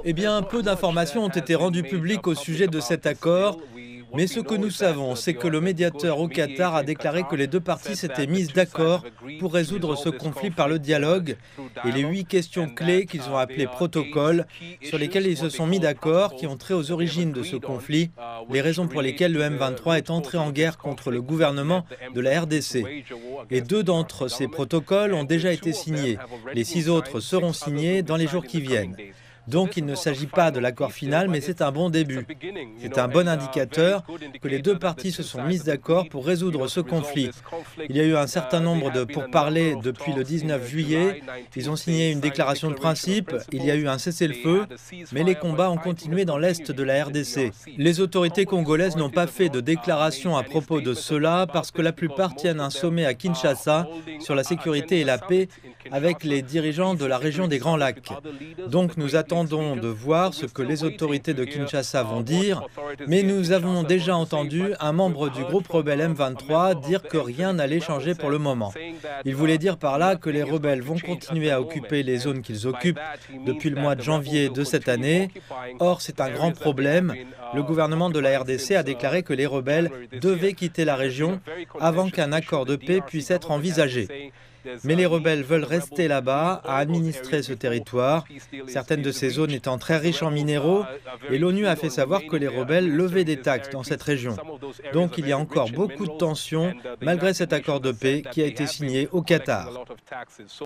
Eh bien, peu d'informations ont été rendues publiques au sujet de cet accord, mais ce que nous savons, c'est que le médiateur au Qatar a déclaré que les deux parties s'étaient mises d'accord pour résoudre ce conflit par le dialogue et les 8 questions clés qu'ils ont appelées protocoles, sur lesquelles ils se sont mis d'accord, qui ont trait aux origines de ce conflit, les raisons pour lesquelles le M23 est entré en guerre contre le gouvernement de la RDC. Et 2 d'entre ces protocoles ont déjà été signés. Les 6 autres seront signés dans les jours qui viennent. Donc il ne s'agit pas de l'accord final, mais c'est un bon début. C'est un bon indicateur que les deux parties se sont mises d'accord pour résoudre ce conflit. Il y a eu un certain nombre de pourparlers depuis le 19 juillet. Ils ont signé une déclaration de principe, il y a eu un cessez-le-feu, mais les combats ont continué dans l'est de la RDC. Les autorités congolaises n'ont pas fait de déclaration à propos de cela parce que la plupart tiennent un sommet à Kinshasa sur la sécurité et la paix avec les dirigeants de la région des Grands Lacs. Donc nous attendons de voir ce que les autorités de Kinshasa vont dire, mais nous avons déjà entendu un membre du groupe rebelle M23 dire que rien n'allait changer pour le moment. Il voulait dire par là que les rebelles vont continuer à occuper les zones qu'ils occupent depuis le mois de janvier de cette année. Or, c'est un grand problème. Le gouvernement de la RDC a déclaré que les rebelles devaient quitter la région avant qu'un accord de paix puisse être envisagé. Mais les rebelles veulent rester là-bas, à administrer ce territoire, certaines de ces zones étant très riches en minéraux, et l'ONU a fait savoir que les rebelles levaient des taxes dans cette région. Donc il y a encore beaucoup de tensions, malgré cet accord de paix qui a été signé au Qatar.